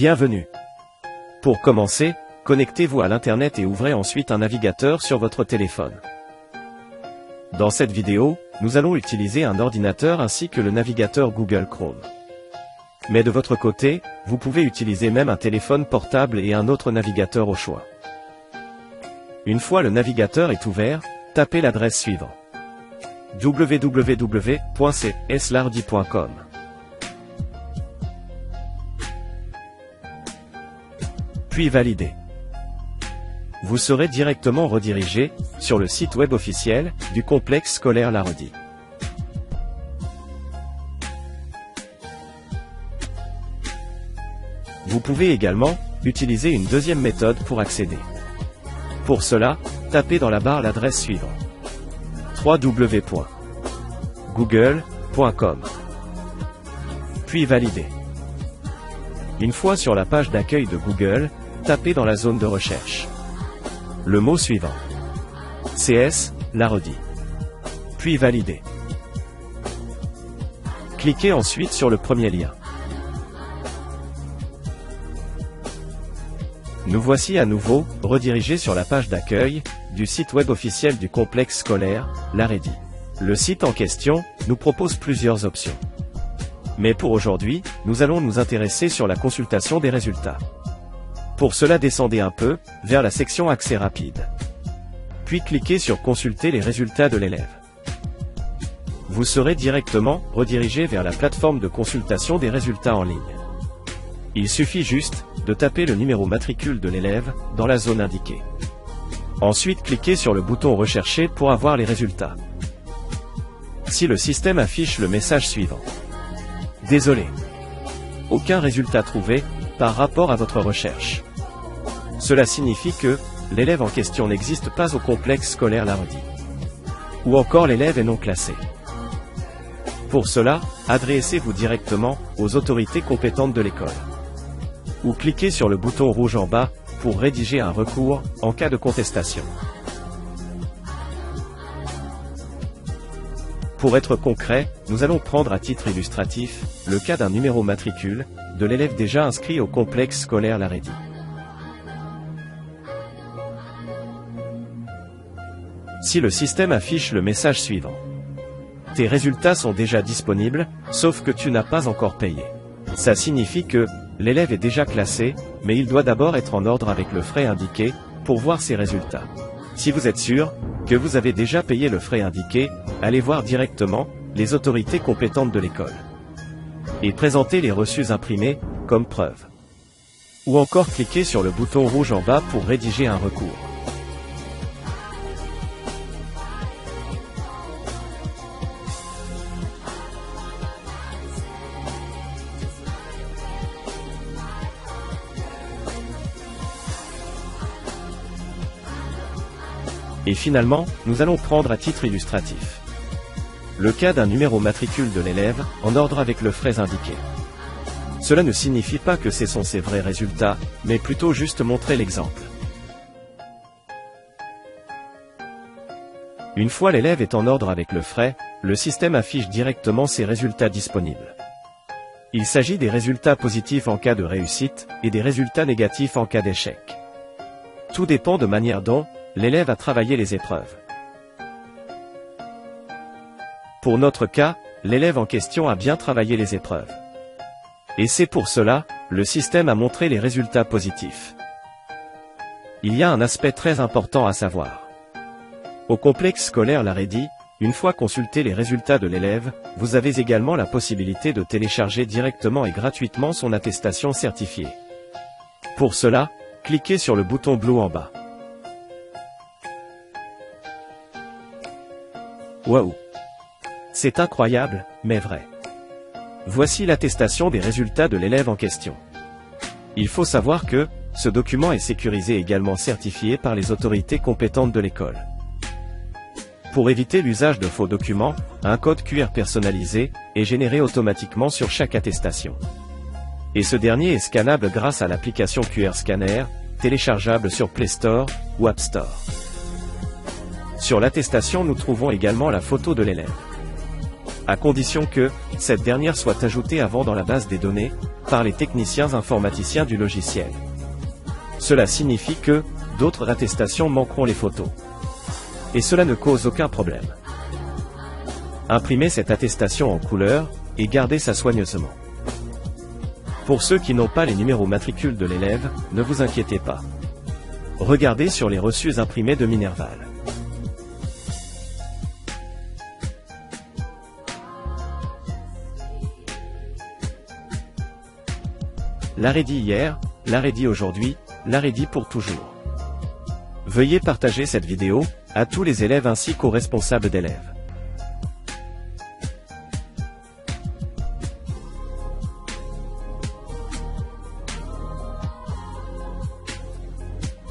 Bienvenue. Pour commencer, connectez-vous à l'Internet et ouvrez ensuite un navigateur sur votre téléphone. Dans cette vidéo, nous allons utiliser un ordinateur ainsi que le navigateur Google Chrome. Mais de votre côté, vous pouvez utiliser même un téléphone portable et un autre navigateur au choix. Une fois le navigateur est ouvert, tapez l'adresse suivante: www.cslardi.com. Puis validez. Vous serez directement redirigé sur le site web officiel du complexe scolaire Laredi. Vous pouvez également utiliser une deuxième méthode pour accéder. Pour cela, tapez dans la barre l'adresse suivante: www.google.com. Puis validez. Une fois sur la page d'accueil de Google, tapez dans la zone de recherche le mot suivant: CS Laredi. Puis validez. Cliquez ensuite sur le premier lien. Nous voici à nouveau redirigés sur la page d'accueil du site web officiel du complexe scolaire Laredi. Le site en question nous propose plusieurs options. Mais pour aujourd'hui, nous allons nous intéresser sur la consultation des résultats. Pour cela, descendez un peu vers la section Accès rapide. Puis cliquez sur Consulter les résultats de l'élève. Vous serez directement redirigé vers la plateforme de consultation des résultats en ligne. Il suffit juste de taper le numéro matricule de l'élève dans la zone indiquée. Ensuite, cliquez sur le bouton Rechercher pour avoir les résultats. Si le système affiche le message suivant: Désolé, aucun résultat trouvé par rapport à votre recherche. Cela signifie que l'élève en question n'existe pas au complexe scolaire Laredi. Ou encore l'élève est non classé. Pour cela, adressez-vous directement aux autorités compétentes de l'école. Ou cliquez sur le bouton rouge en bas pour rédiger un recours en cas de contestation. Pour être concret, nous allons prendre à titre illustratif le cas d'un numéro matricule de l'élève déjà inscrit au complexe scolaire Laredi. Si le système affiche le message suivant: Tes résultats sont déjà disponibles, sauf que tu n'as pas encore payé. Ça signifie que l'élève est déjà classé, mais il doit d'abord être en ordre avec le frais indiqué pour voir ses résultats. Si vous êtes sûr que vous avez déjà payé le frais indiqué, allez voir directement les autorités compétentes de l'école et présentez les reçus imprimés comme preuve. Ou encore cliquez sur le bouton rouge en bas pour rédiger un recours. Et finalement, nous allons prendre à titre illustratif le cas d'un numéro matricule de l'élève en ordre avec le frais indiqué. Cela ne signifie pas que ce sont ses vrais résultats, mais plutôt juste montrer l'exemple. Une fois l'élève est en ordre avec le frais, le système affiche directement ses résultats disponibles. Il s'agit des résultats positifs en cas de réussite et des résultats négatifs en cas d'échec. Tout dépend de la manière dont l'élève a travaillé les épreuves. Pour notre cas, l'élève en question a bien travaillé les épreuves. Et c'est pour cela, le système a montré les résultats positifs. Il y a un aspect très important à savoir. Au complexe scolaire Laredi, une fois consultés les résultats de l'élève, vous avez également la possibilité de télécharger directement et gratuitement son attestation certifiée. Pour cela, cliquez sur le bouton bleu en bas. Waouh! C'est incroyable, mais vrai. Voici l'attestation des résultats de l'élève en question. Il faut savoir que ce document est sécurisé et également certifié par les autorités compétentes de l'école. Pour éviter l'usage de faux documents, un code QR personnalisé est généré automatiquement sur chaque attestation. Et ce dernier est scannable grâce à l'application QR Scanner, téléchargeable sur Play Store ou App Store. Sur l'attestation, nous trouvons également la photo de l'élève. À condition que cette dernière soit ajoutée avant dans la base des données, par les techniciens informaticiens du logiciel. Cela signifie que d'autres attestations manqueront les photos. Et cela ne cause aucun problème. Imprimez cette attestation en couleur et gardez-ça soigneusement. Pour ceux qui n'ont pas les numéros matricules de l'élève, ne vous inquiétez pas. Regardez sur les reçus imprimés de Minerval. L'arrêt dit hier, l'arrêt dit aujourd'hui, l'arrêt dit pour toujours. Veuillez partager cette vidéo à tous les élèves ainsi qu'aux responsables d'élèves.